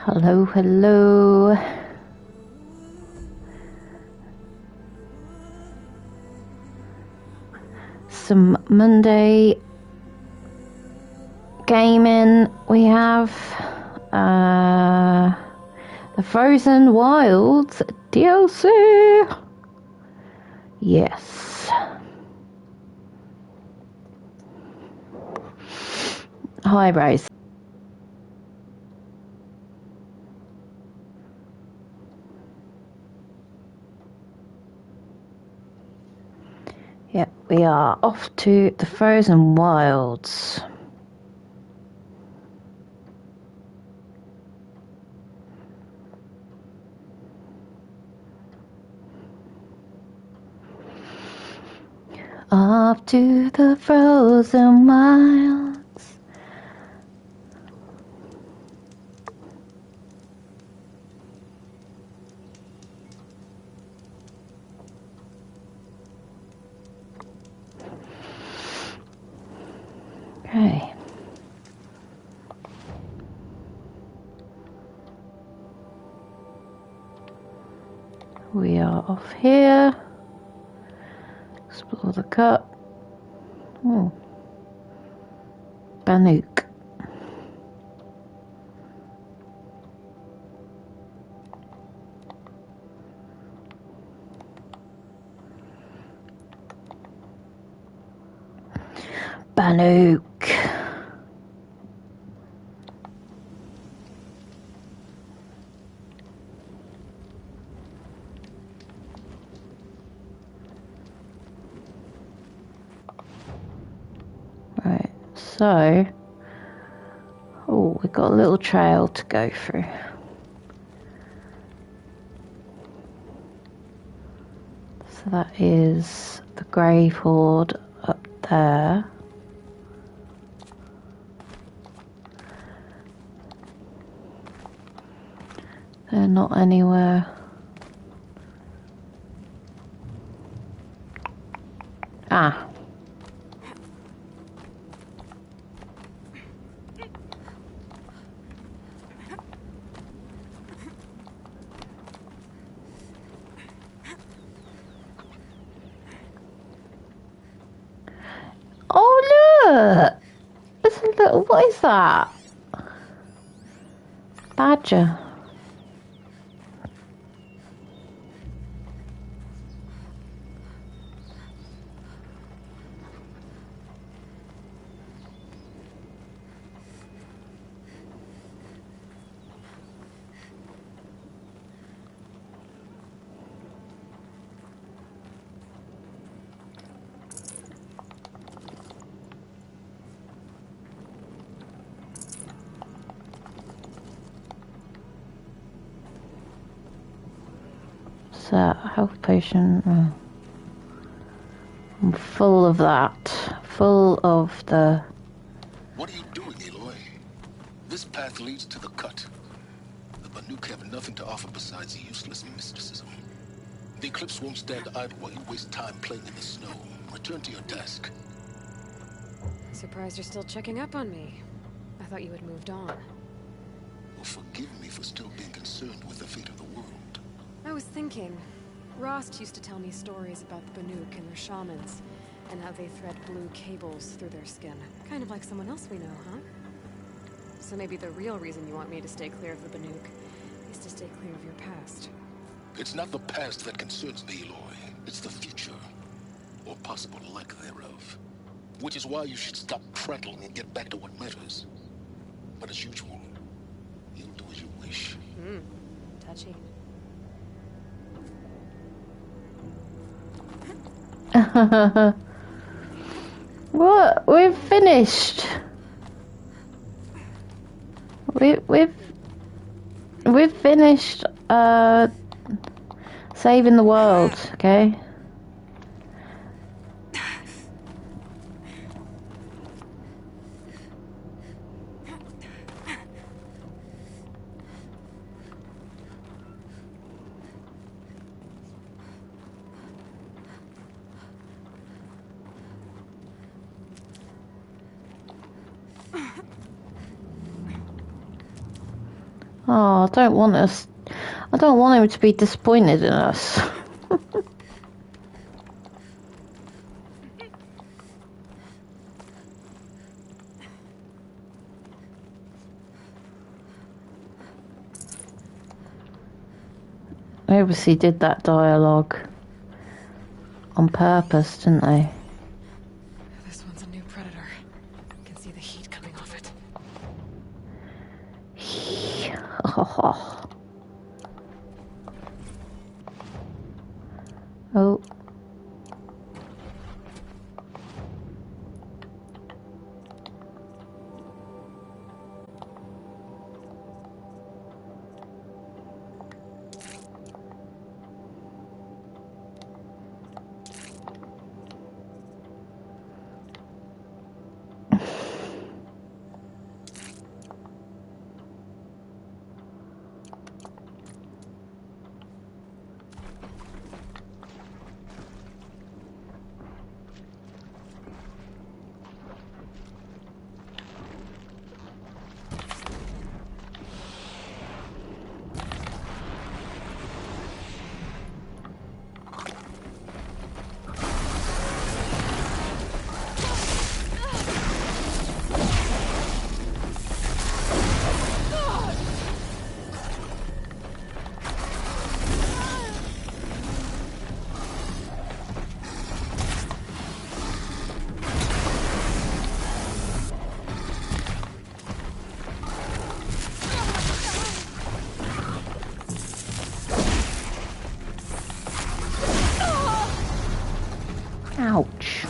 Hello, hello. Some Monday gaming. We have the Frozen Wilds DLC. Yes. Hi, Rose. Yep, we are off to the Frozen Wilds. Off to the Frozen Wilds. Okay. We are off here. Explore the cup. Oh. Bannock. Bannock. Right, so we've got a little trail to go through. So that is the Grave Hoard up there. They're not anywhere. Ah. Oh look! There's a little, what is that? Badger. So, health potion. Oh. I'm full of that. Full of the... What are you doing, Aloy? This path leads to the cut. The Banuk have nothing to offer besides useless mysticism. The Eclipse won't stand idle while you waste time playing in the snow. Return to your task. Surprised you're still checking up on me. I thought you had moved on. Well, forgive me for still being concerned with the fate of the world. I was thinking, Rost used to tell me stories about the Banuk and their shamans, and how they thread blue cables through their skin. Kind of like someone else we know, huh? So maybe the real reason you want me to stay clear of the Banuk is to stay clear of your past. It's not the past that concerns me, Aloy. It's the future. Or possible lack thereof. Which is why you should stop prattling and get back to what matters. But as usual, you'll do as you wish. Touchy. What? We've finished. We've finished saving the world, okay? Oh, I don't want us. I don't want him to be disappointed in us. They obviously did that dialogue on purpose, didn't they? This one's a new predator. I can see the heat coming off it. Oh. Ouch.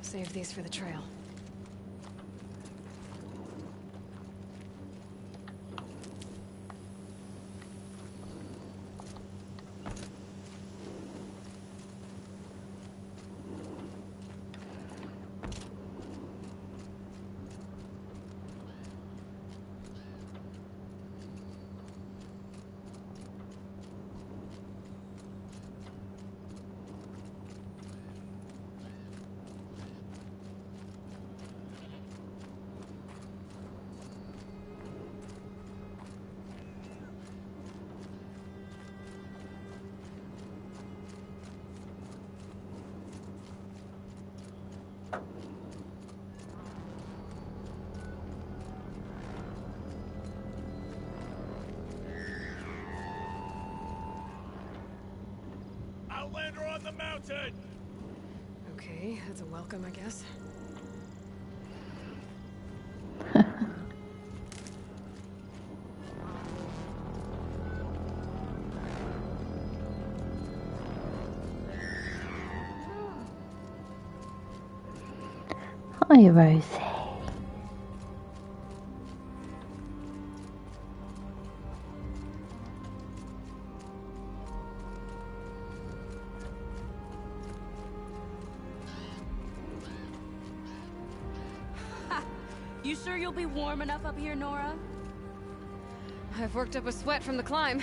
Save these for the trail. Outlander on the mountain! Okay, that's a welcome, I guess. Hi, Rosie. You sure you'll be warm enough up here, Nora? I've worked up a sweat from the climb.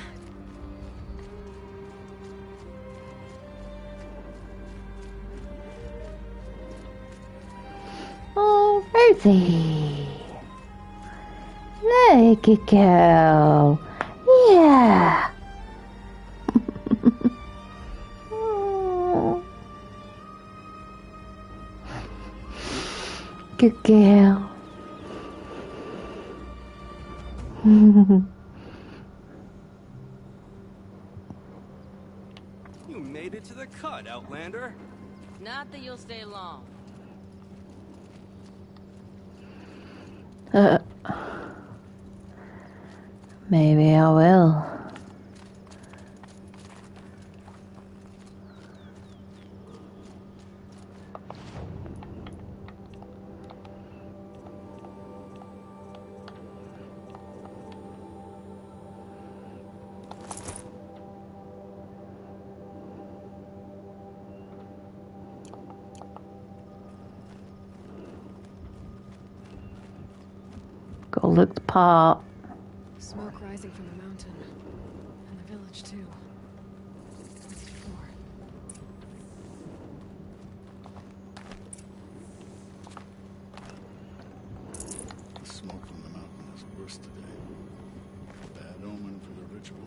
Oh, Rosie. Look at go. Yeah. Good girl. You made it to the cut, Outlander. Not that you'll stay long. Maybe I will. Gotta look the part. Smoke rising from the mountain. And the village, too. What's it for? The smoke from the mountain is worse today. Bad omen for the ritual.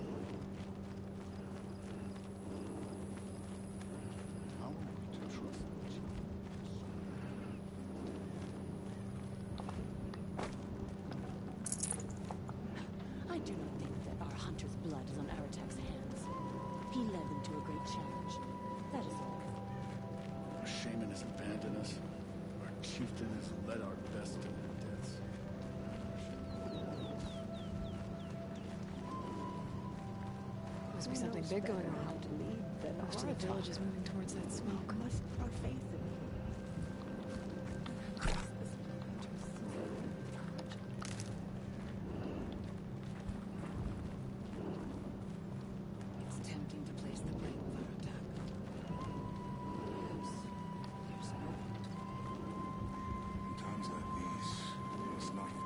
How are we to trust Jesus? I do not think that our hunter's blood is on Aratak's hands. He led them to a great challenge. That is all. Our shaman has abandoned us. Our chieftain has led our best to their deaths. Must be something big going on. Most of the village is moving towards that smoke. Must put our faith in him. It's tempting to place the blame of our attack. Perhaps there's no point. In times like these, we must not forget.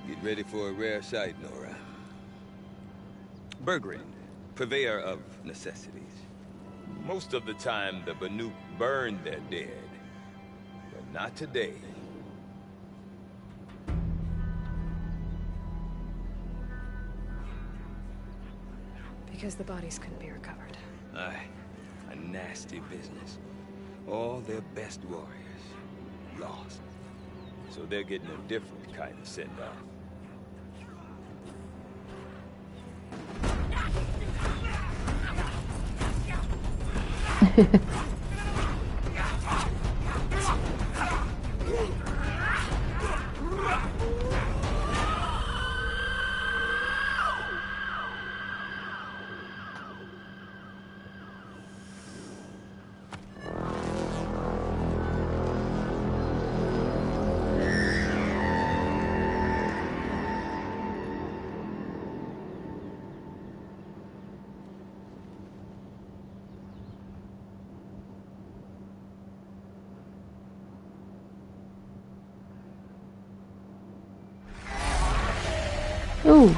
Get ready for a rare sight, Nora. Bergrin, purveyor of necessities. Most of the time, the Banuk burn their dead. But not today. Because the bodies couldn't be recovered. Aye, a nasty business. All their best warriors lost. So they're getting a different kind of send-off. Ooh.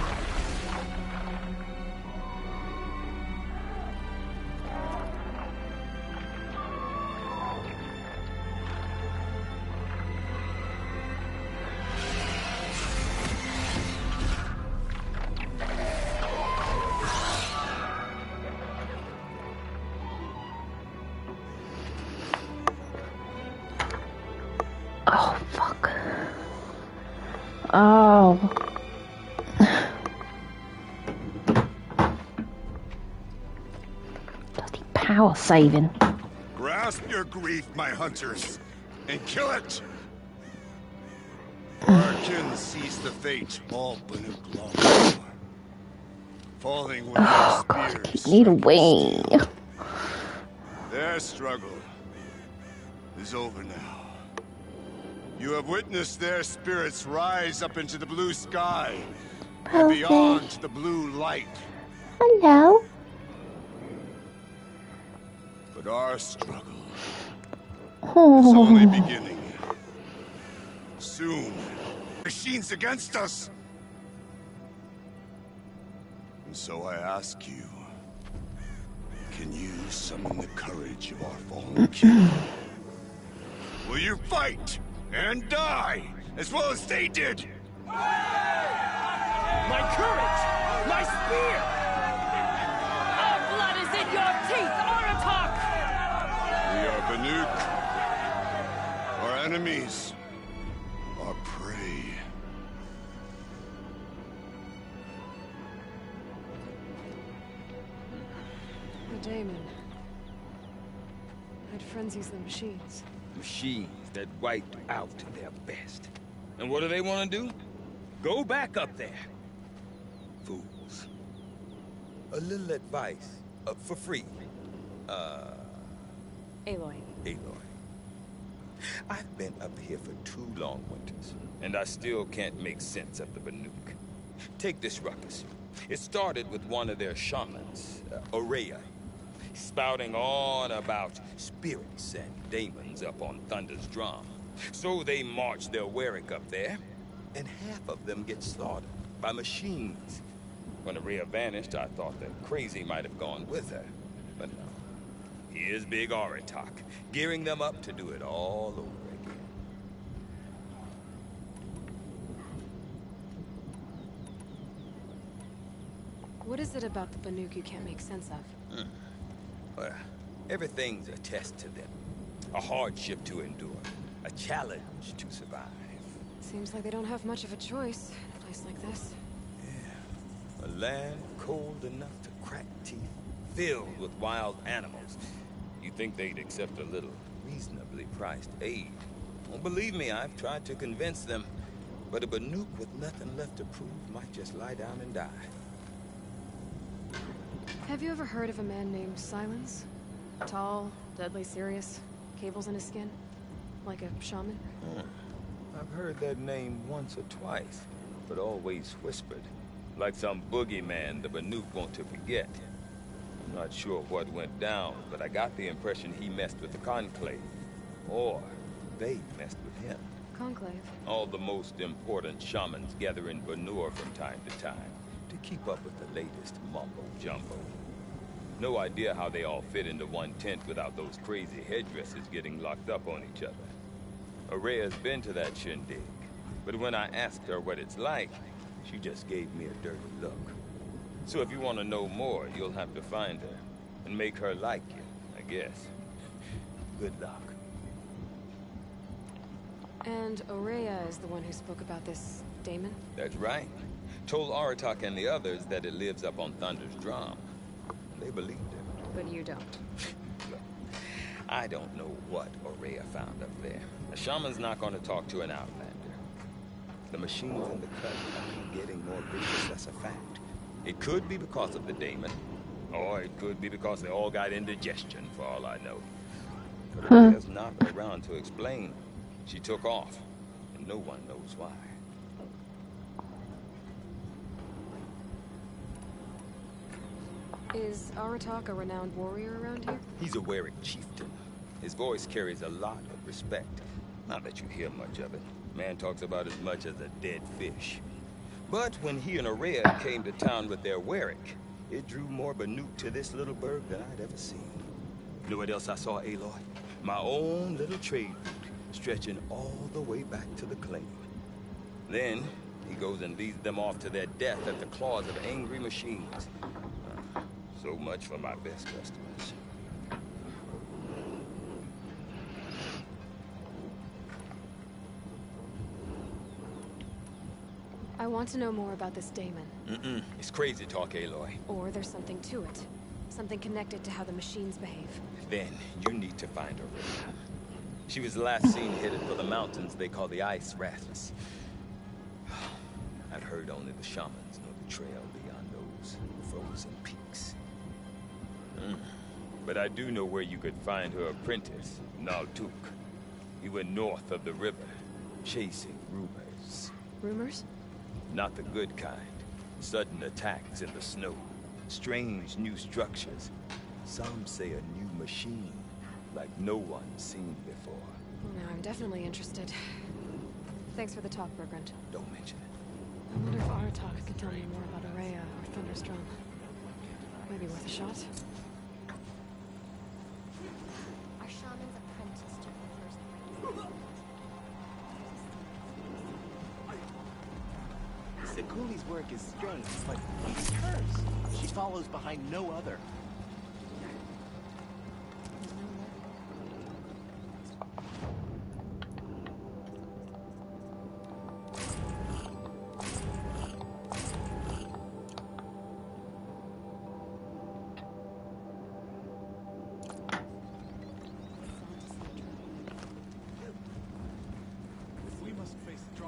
Oh, fuck. Oh. Bloody power saving. Grasp your grief, my hunters, and kill it! Arkin sees the fate all Banuk long for. Falling when Oh, their God, spears keep need a strike wing. steel. Their struggle is over now. You have witnessed their spirits rise up into the blue sky and Okay. beyond to the blue light. Hello. But our struggle is only Oh. beginning. Soon, machines against us. And so I ask you, can you summon the courage of our fallen king? Will you fight and die as well as they did? My courage! My spear! your teeth, Aratak! We are Banuk. Our enemies. Our prey. The Daemon. I'd frenzies the machines. Machines that wiped out their best. And what do they want to do? Go back up there. Fools. A little advice, for free. Aloy. Aloy. I've been up here for 2 long winters, and I still can't make sense of the Banuk. Take this ruckus. It started with one of their shamans, Aurea, spouting on about spirits and demons up on Thunder's drum. So they march their Warwick up there, and half of them get slaughtered by machines. When Aurea vanished, I thought that Crazy might have gone with her, but no. Here's Big Aratak, gearing them up to do it all over again. What is it about the Banuk you can't make sense of? Well, everything's a test to them. A hardship to endure. A challenge to survive. Seems like they don't have much of a choice in a place like this. Yeah. A land cold enough to crack teeth, filled with wild animals. You'd think they'd accept a little reasonably priced aid. Well, believe me, I've tried to convince them. But a Banuk with nothing left to prove might just lie down and die. Have you ever heard of a man named Silence? Tall, deadly serious, cables in his skin? Like a shaman? I've heard that name once or twice, but always whispered. Like some boogeyman the Banuk want to forget. I'm not sure what went down, but I got the impression he messed with the Conclave. Or they messed with him. Conclave? All the most important shamans gather in Banur from time to time to keep up with the latest mumbo-jumbo. No idea how they all fit into one tent without those crazy headdresses getting locked up on each other. Aurea's been to that shindig, but when I asked her what it's like, she just gave me a dirty look. So if you want to know more, you'll have to find her and make her like you, I guess. Good luck. And Aurea is the one who spoke about this Daemon? That's right. Told Aratak and the others that it lives up on Thunder's drum. They believed her. But you don't. Look, I don't know what Aurea found up there. A shaman's not going to talk to an outlander. The machines in the cut are getting more vicious, that's a fact. It could be because of the Daemon, or it could be because they all got indigestion, for all I know. But Aurea's not around to explain. She took off, and no one knows why. Is Aratak a renowned warrior around here? He's a Warwick chieftain. His voice carries a lot of respect. Not that you hear much of it. Man talks about as much as a dead fish. But when he and Aurea came to town with their Warwick, it drew more Banuk to this little burg than I'd ever seen. You know what else I saw, Aloy? My own little trade route, stretching all the way back to the claim. Then, he goes and leads them off to their death at the claws of angry machines. So much for my best customers. I want to know more about this Daemon. It's crazy talk, Aloy. Or there's something to it. Something connected to how the machines behave. Then, you need to find Aurea. She was last seen headed for the mountains they call the Ice Raths. I've heard only the shamans know the trail beyond those frozen peaks. But I do know where you could find her apprentice, Naltuk. He went north of the river, chasing rumors. Rumors? Not the good kind. Sudden attacks in the snow. Strange new structures. Some say a new machine, like no one's seen before. Now I'm definitely interested. Thanks for the talk, Bergrund. Don't mention it. I wonder if Aratak could tell me more about Aurea or Thunder's drum. Maybe worth a shot. Our shaman's apprentice took the first Sekuli's work is strange. It's like a curse. She follows behind no other.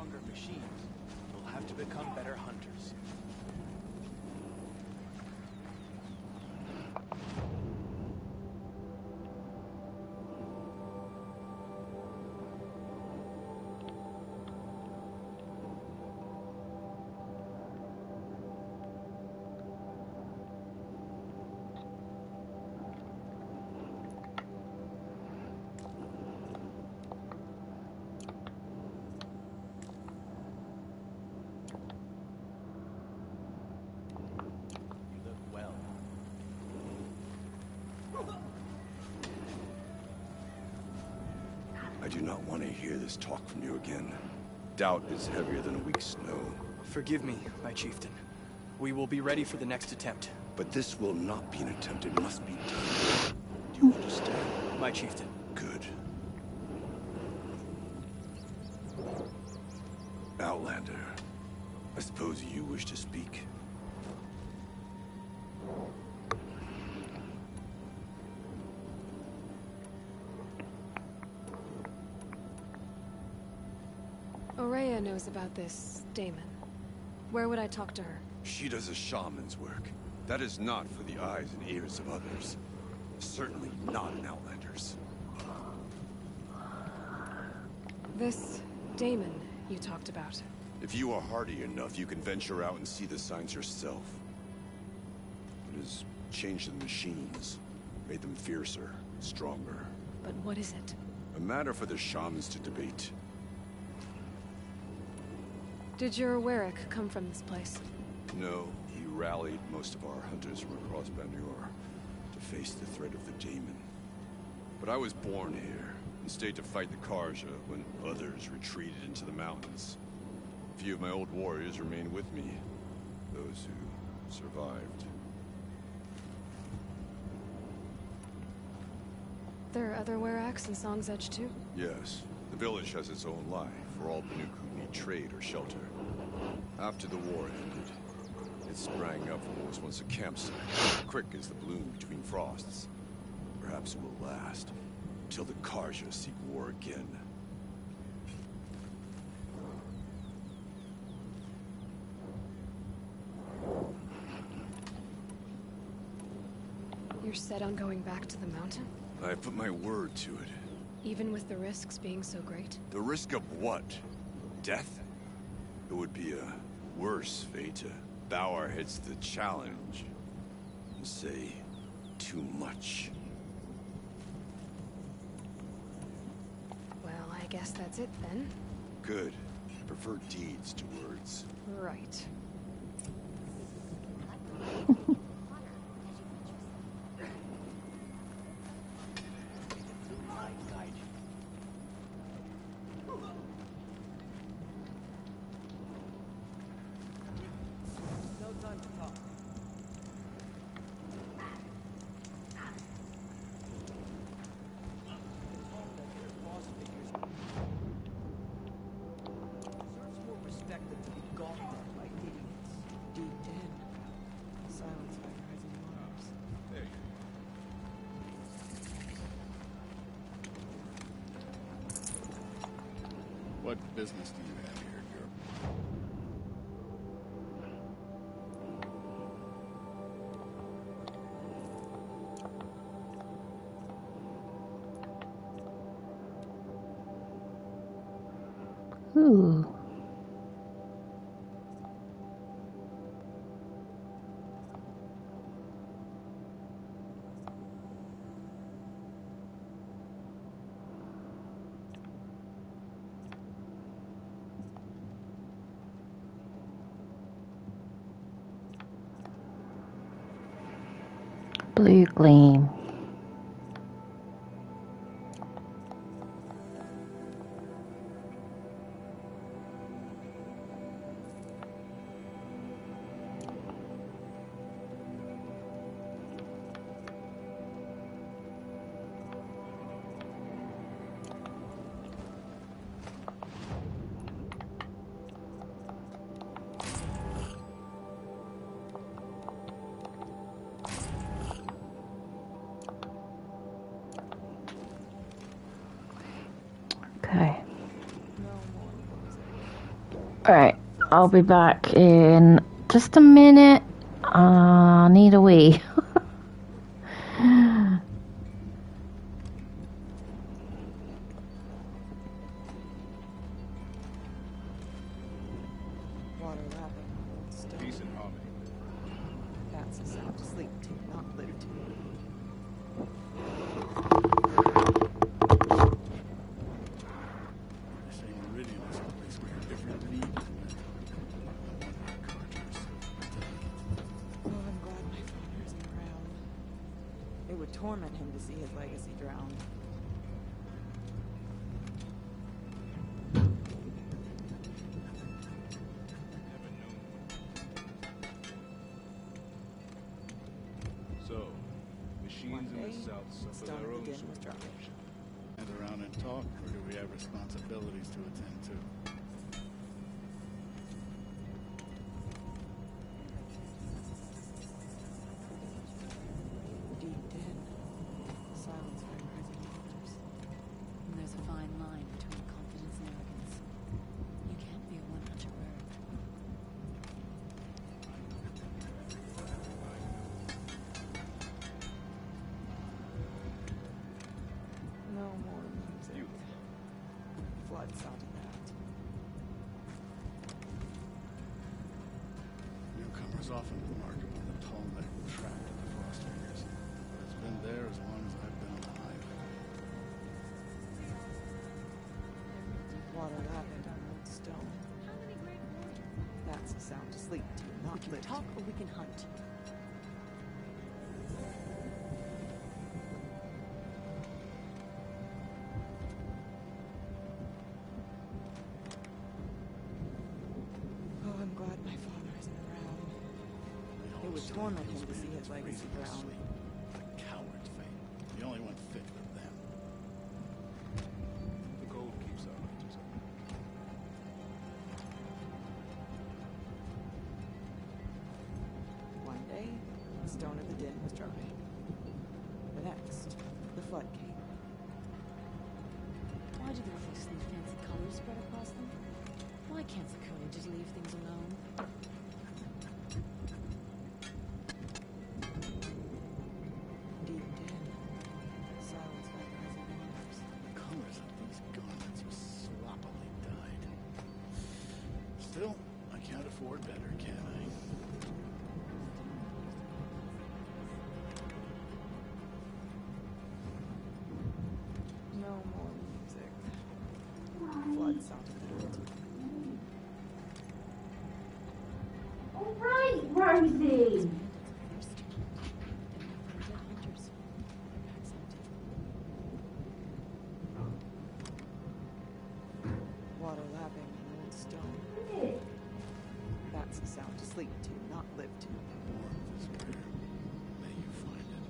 stronger machines, we'll have to become better hunters. I do not want to hear this talk from you again. Doubt is heavier than a week's snow. Forgive me, my chieftain. We will be ready for the next attempt. But this will not be an attempt. It must be done. Do you understand? My chieftain. Good. Outlander, I suppose you wish to speak. Aurea knows about this Damon. Where would I talk to her? She does a shaman's work. That is not for the eyes and ears of others. Certainly not an Outlander's. This Damon you talked about. If you are hardy enough, you can venture out and see the signs yourself. It has changed the machines, made them fiercer, stronger. But what is it? A matter for the shamans to debate. Did your Warwick come from this place? No, he rallied most of our hunters from across Banur to face the threat of the Daemon. But I was born here and stayed to fight the Karja when others retreated into the mountains. A few of my old warriors remained with me, those who survived. There are other Warracks in Song's Edge too? Yes, the village has its own life for all Banuk who need trade or shelter. After the war ended, it sprang up from what was once a campsite, quick as the bloom between frosts. Perhaps it will last, till the Karja seek war again. You're set on going back to the mountain? I have put my word to it. Even with the risks being so great? The risk of what? Death? It would be a worse fate to bow our heads to the challenge and say too much. Well, I guess that's it then. Good. I prefer deeds to words. Right. What business do you have here, Europe? Ooh. Blue gleam. Alright, I'll be back in just a minute. Need a wee. Water lapping on old stone. Peace and harmony. That's a sound to sleep to, not live to. They say Meridian is a place where different leaves met. I wonder if Carter's Oh, I'm glad my father isn't around. It would torment him to see his legacy drowned. So, machines in the south suffer Stone their of own the Din sort was of dropped. corruption. Stand around and talk, or do we have responsibilities to attend to? Deep Din. Silence by rising waters. And there's a fine line between confidence and arrogance. You can't be a one-hunter bird. No more music. Flood saw to that. Newcomers often remark upon the tall-necked tract of the Frostfingers. It's been there as long as I've been on the highway. Water lapping on old stone. That's a sound to sleep to, not We can live talk to. or we can hunt. Oh, I'm glad my father isn't around. The It would whole torment Stone him to Hills see man his is legacy breathing drown. asleep. The coward's fate. The only one fit for them. The gold keeps our hunters up. One day, the stone of the Din was dry. The next, the flood came. Why do the cliffs need fancy colors spread across them? Why can't the curly just leave things alone? Deep Din. Silence by rising waters. The colors of these garments are sloppily dyed. Still, I can't afford better, can I? No more music. Flood saw to that. All right, Rosie. First, and not from dead hunters. That's empty. Water lapping on old stone. That's a sound to sleep to, not live to. Warmth is rare. May you find it.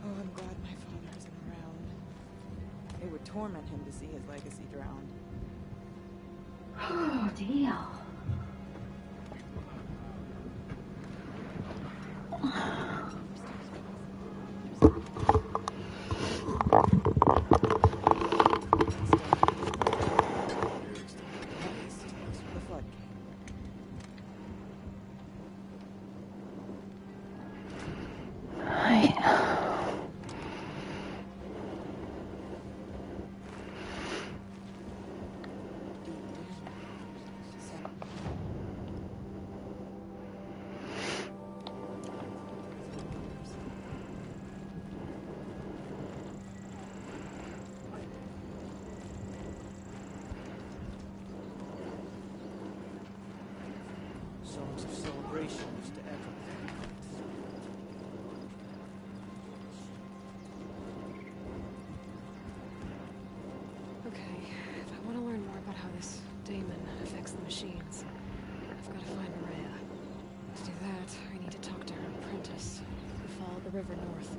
Oh, I'm glad my father isn't around. It would torment him to see his legacy drowned. Oh dear. The flood came. Right. Songs of celebration used to echo. Okay, if I want to learn more about how this daemon affects the machines, I've got to find Maria. To do that, I need to talk to her apprentice, who followed the river north.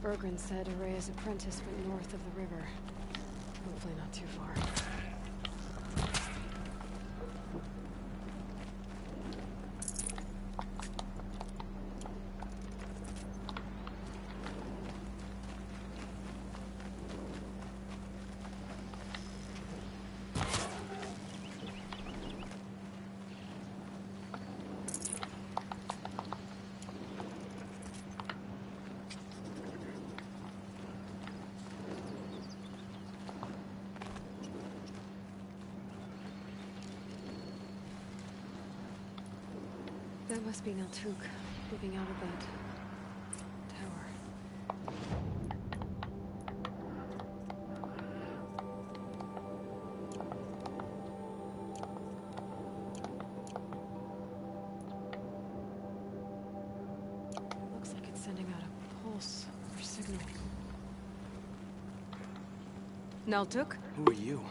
Bergren said Araya's apprentice went north of the river. Hopefully not too far. That must be Naltuk, looking out of that tower. It looks like it's sending out a pulse or signal. Naltuk? Who are you?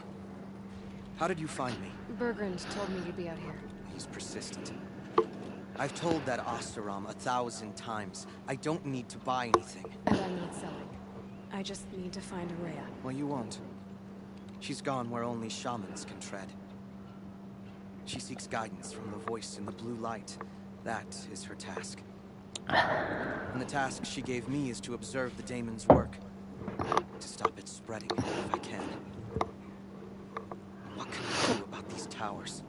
How did you find me? Bergrand told me you'd be out here. He's persistent. I've told that Oseram 1,000 times. I don't need to buy anything. And I'm not selling. I just need to find Araya. Well, you won't. She's gone where only shamans can tread. She seeks guidance from the voice in the blue light. That is her task. And the task she gave me is to observe the daemon's work. To stop it spreading if I can. What can I do about these towers?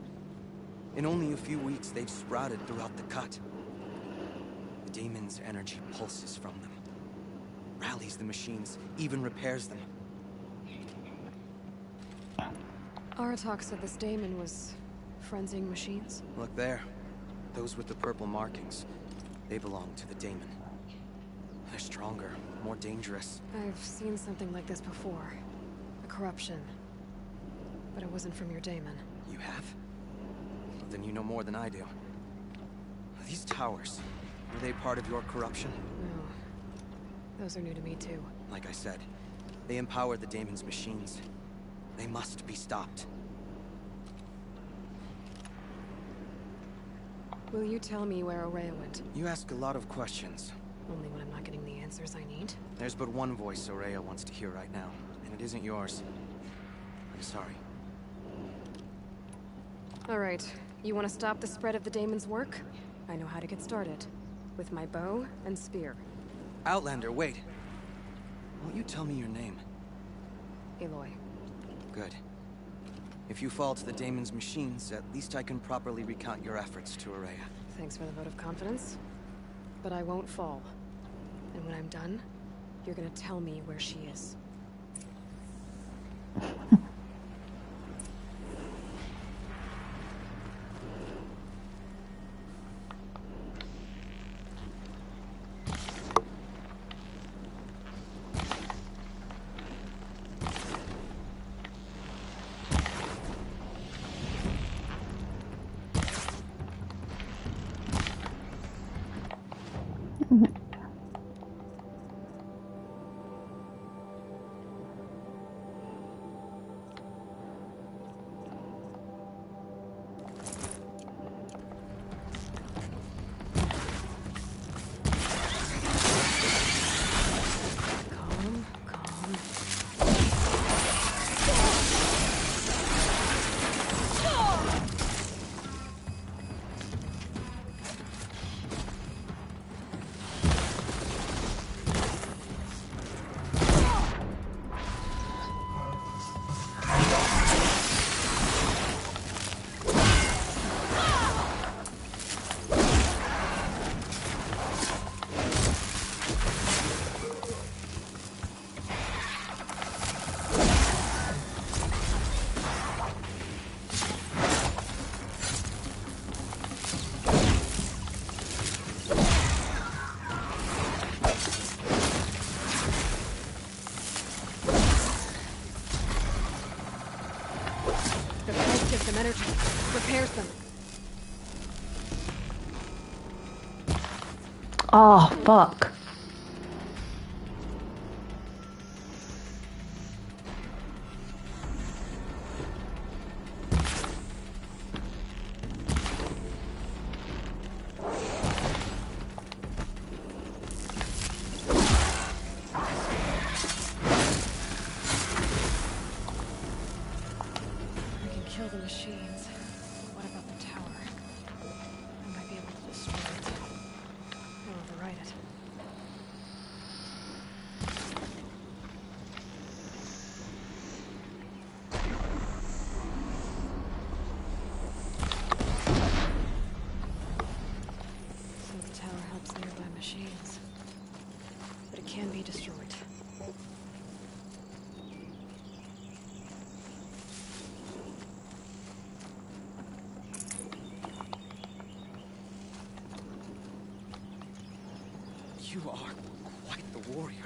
In only a few weeks, they've sprouted throughout the cut. The daemon's energy pulses from them. Rallies the machines, even repairs them. Aratak said this daemon was frenzying machines. Look there. Those with the purple markings. They belong to the daemon. They're stronger, more dangerous. I've seen something like this before. A corruption. But it wasn't from your daemon. You have? Then you know more than I do. These towers, were they part of your corruption? No. Those are new to me too. Like I said, they empower the daemon's machines. They must be stopped. Will you tell me where Araya went? You ask a lot of questions. Only when I'm not getting the answers I need. There's but one voice Araya wants to hear right now, and it isn't yours. I'm sorry. All right. You want to stop the spread of the daemon's work? I know how to get started. With my bow and spear. Outlander, wait. Won't you tell me your name? Aloy. Good. If you fall to the daemon's machines, at least I can properly recount your efforts to Araya. Thanks for the vote of confidence. But I won't fall. And when I'm done, you're gonna tell me where she is. Energy. Repairs them. Oh, fuck. the machines. What about the tower? I might be able to destroy it. Or override it. So the tower helps nearby machines. But it can be destroyed. You are quite the warrior.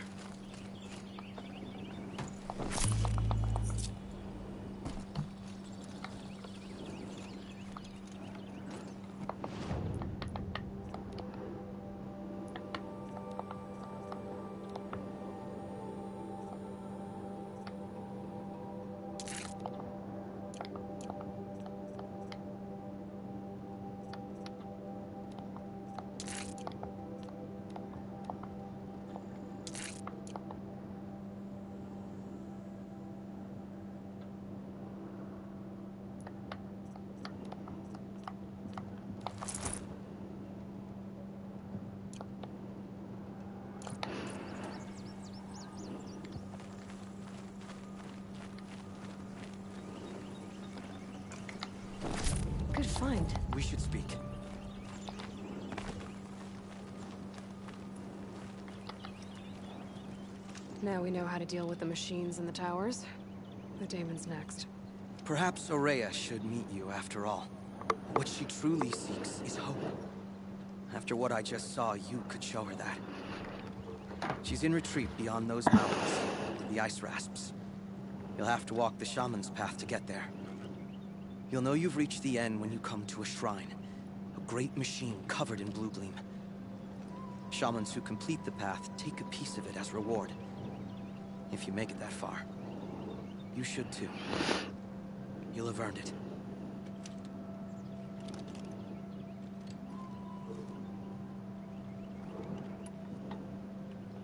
Good find. We should speak. Now we know how to deal with the machines and the towers. The daemon's next. Perhaps Aurea should meet you after all. What she truly seeks is hope. After what I just saw, you could show her that. She's in retreat beyond those mountains, the ice rasps. You'll have to walk the shaman's path to get there. You'll know you've reached the end when you come to a shrine. A great machine covered in blue gleam. Shamans who complete the path take a piece of it as reward. If you make it that far, you should too. You'll have earned it.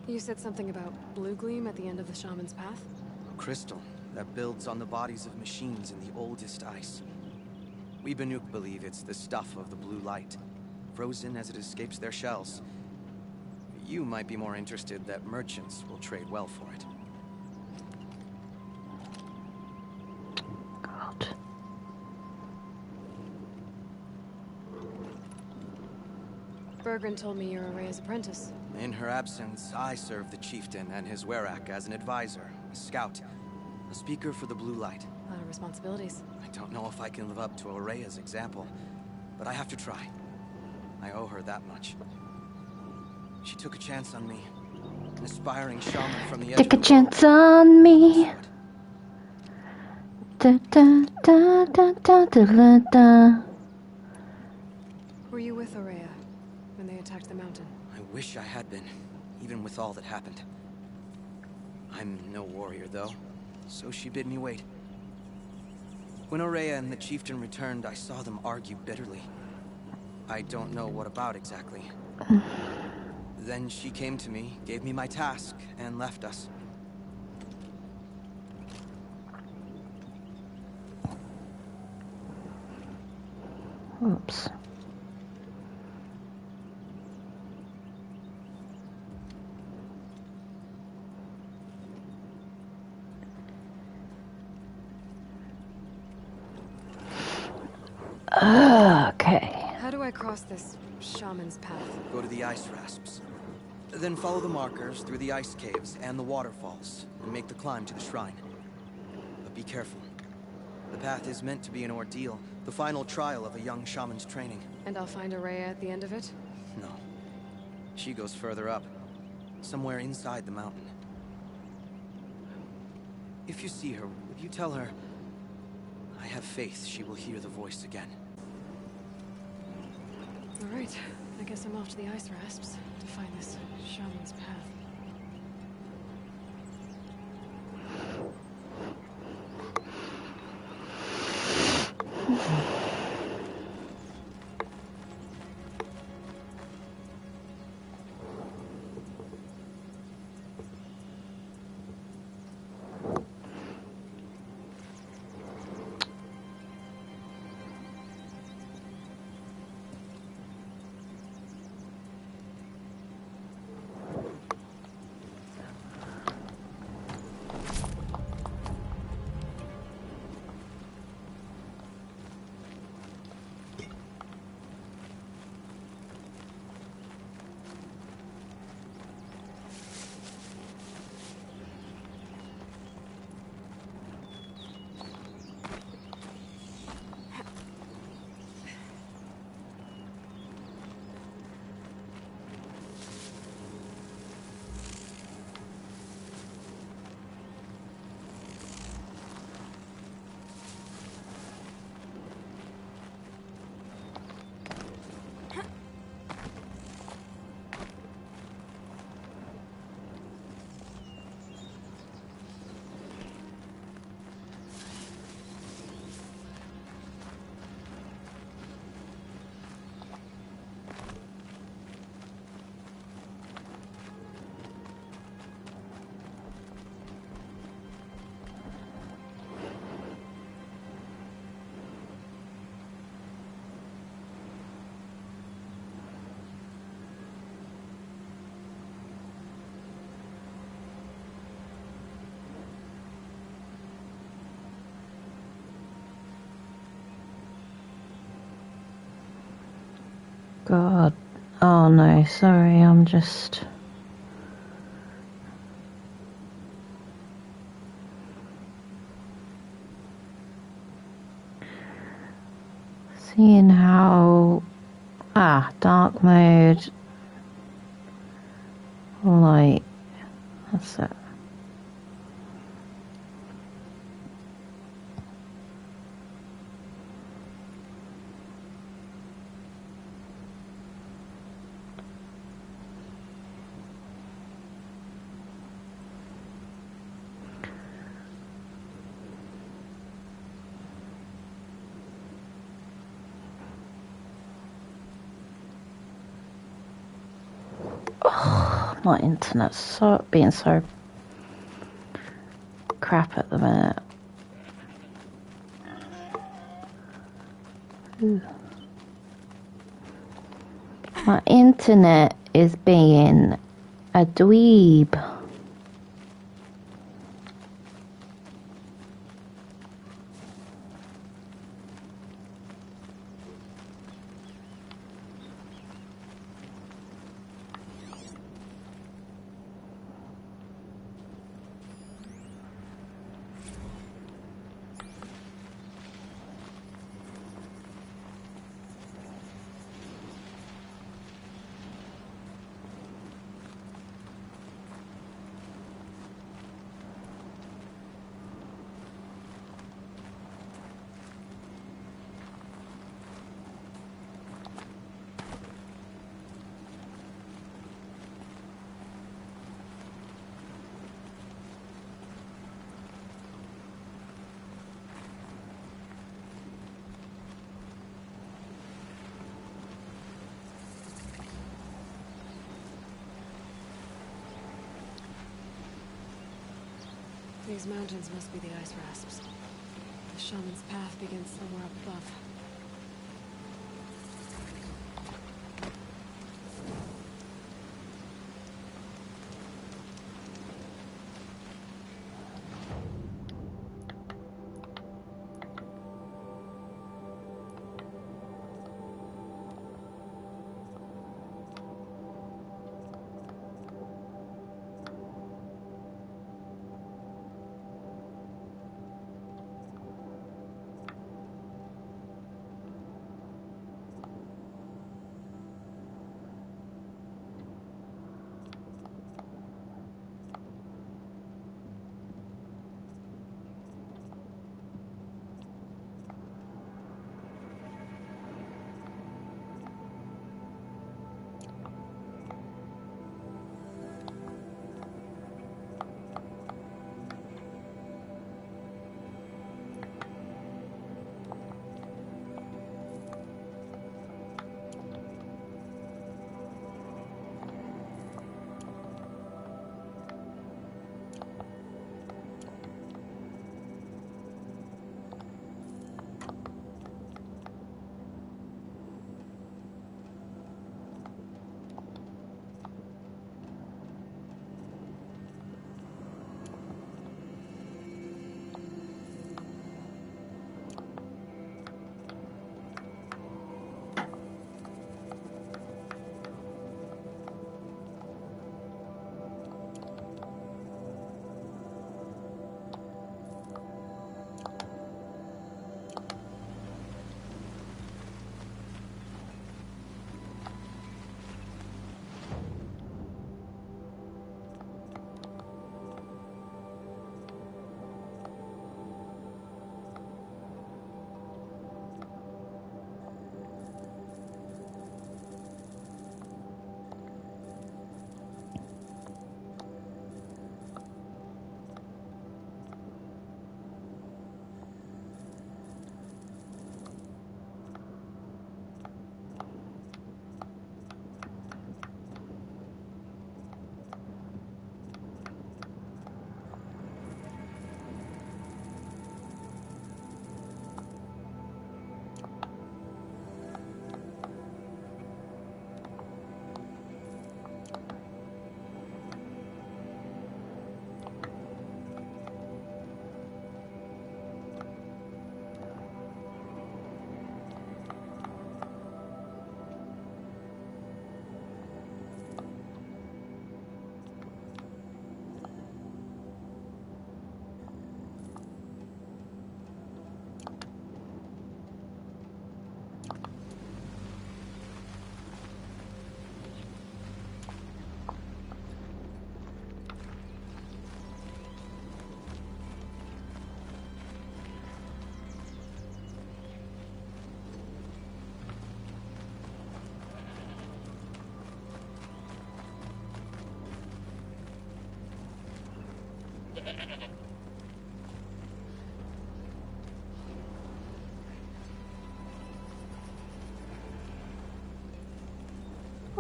You said something about blue gleam at the end of the shaman's path? A crystal that builds on the bodies of machines in the oldest ice. We Banuk believe it's the stuff of the blue light, frozen as it escapes their shells. You might be more interested that merchants will trade well for it. God. Bergren told me you're Aurea's apprentice. In her absence, I serve the chieftain and his werak as an advisor, a scout, a speaker for the blue light. A lot of responsibilities. I don't know if I can live up to Aurea's example, but I have to try. I owe her that much. She took a chance on me. An aspiring shaman from the edge Take a of the chance world. on me. Da, da, da, da, da, da, da, da. Were you with Aurea when they attacked the mountain? I wish I had been, even with all that happened. I'm no warrior, though, so she bid me wait. When Aurea and the chieftain returned, I saw them argue bitterly. I don't know what about exactly. Then she came to me, gave me my task, and left us. Oops. Okay. How do I cross this shaman's path? Go to the ice rasps. Then follow the markers through the ice caves and the waterfalls, and make the climb to the shrine. But be careful. The path is meant to be an ordeal, the final trial of a young shaman's training. And I'll find Aurea at the end of it? No. She goes further up, somewhere inside the mountain. If you see her, would you tell her, I have faith she will hear the voice again. All right. I guess I'm off to the ice rasps to find this shaman's path. God. Oh no, sorry, I'm just... seeing how... dark mode. Light. That's it. My internet's being so crap at the minute. Ooh. My internet is being a dweeb. These mountains must be the ice rasps. The shaman's path begins somewhere up above.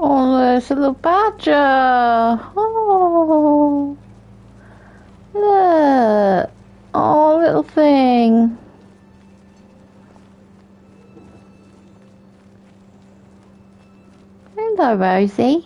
Oh, there's a little badger. Oh, look. Oh, little thing. Hello, Rosie.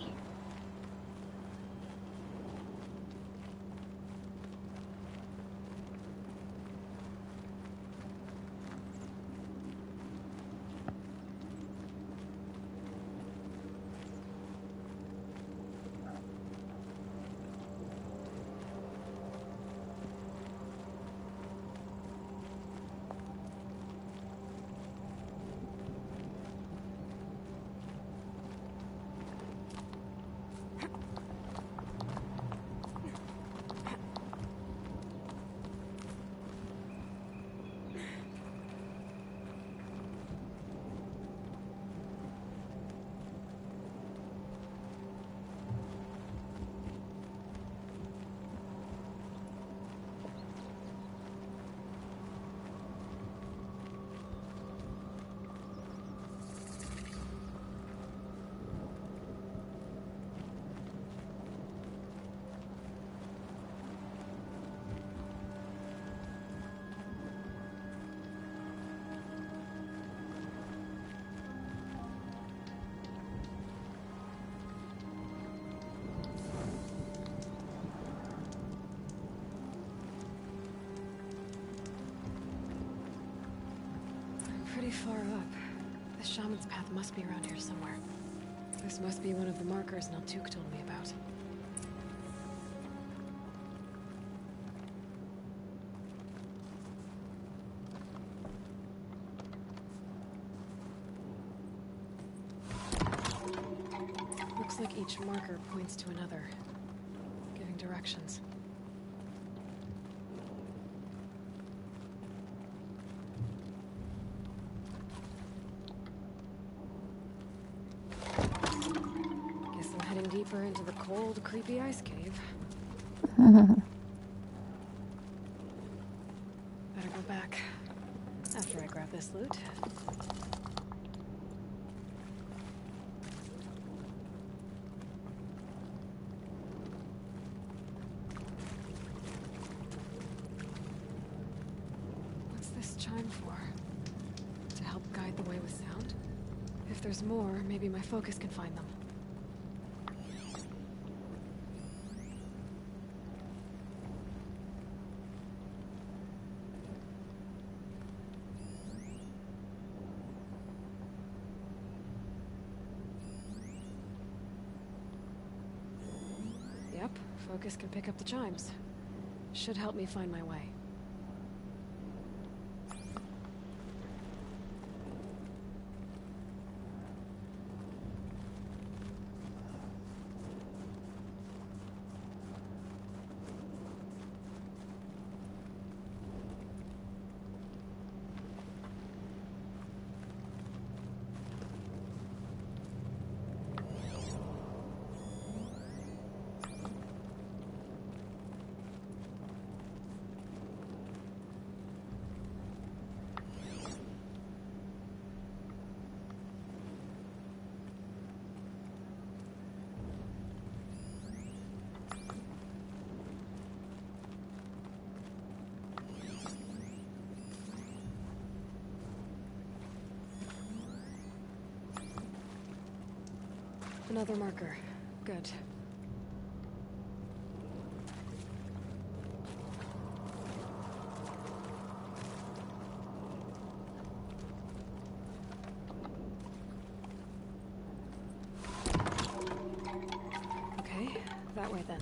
Pretty far up. The shaman's path must be around here somewhere. This must be one of the markers Naltuk told me about. Looks like each marker points to another, giving directions. Deeper into the cold, creepy ice cave. Better go back after I grab this loot. What's this chime for? To help guide the way with sound? If there's more, maybe my focus can find them. Focus can pick up the chimes. Should help me find my way. Another marker. Good. Okay, that way then.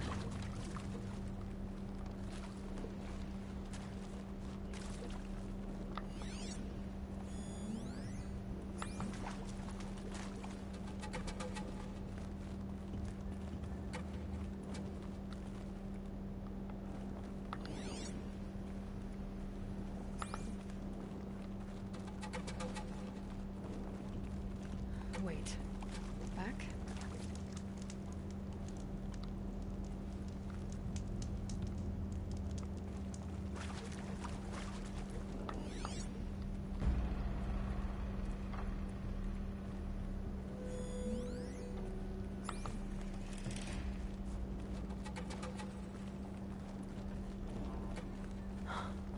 Wait. Back?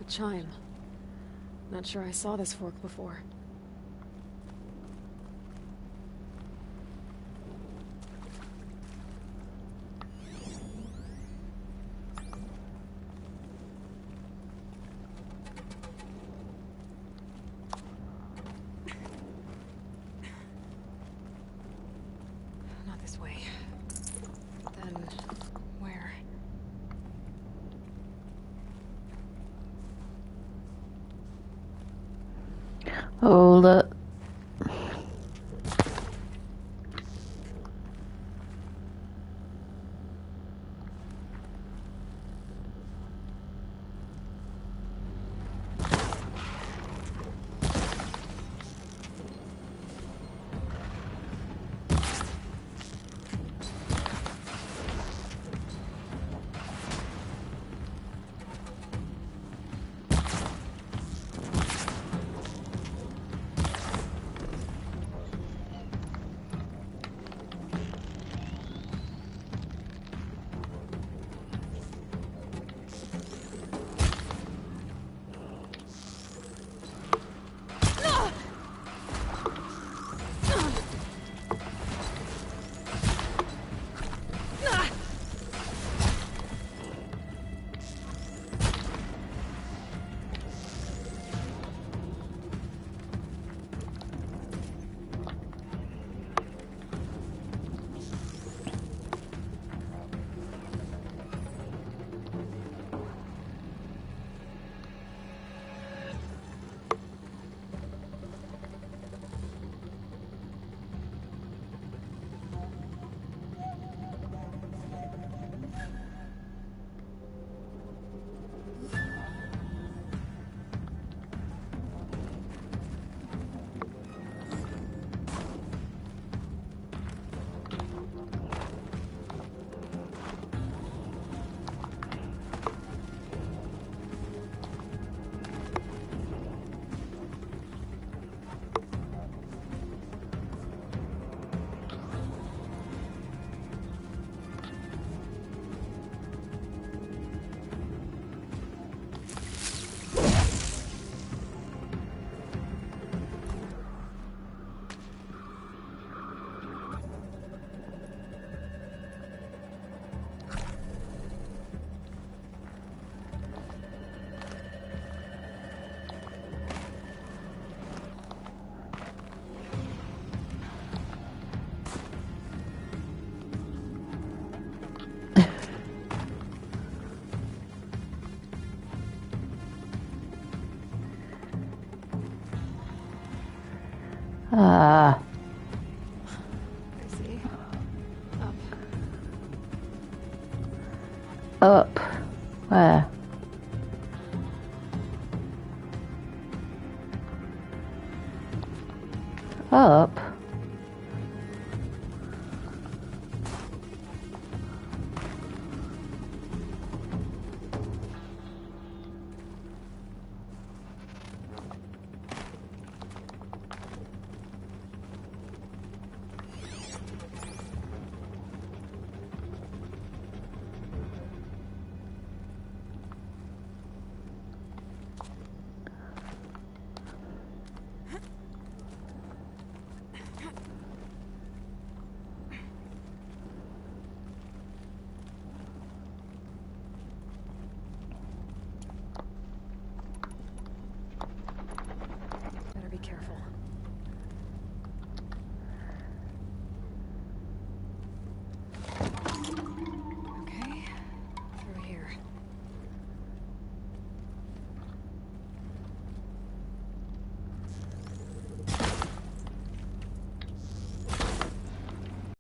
A chime. Not sure I saw this fork before. Not this way. Then where? Oh, look. Ah. I see. Up. Up. Where? Up?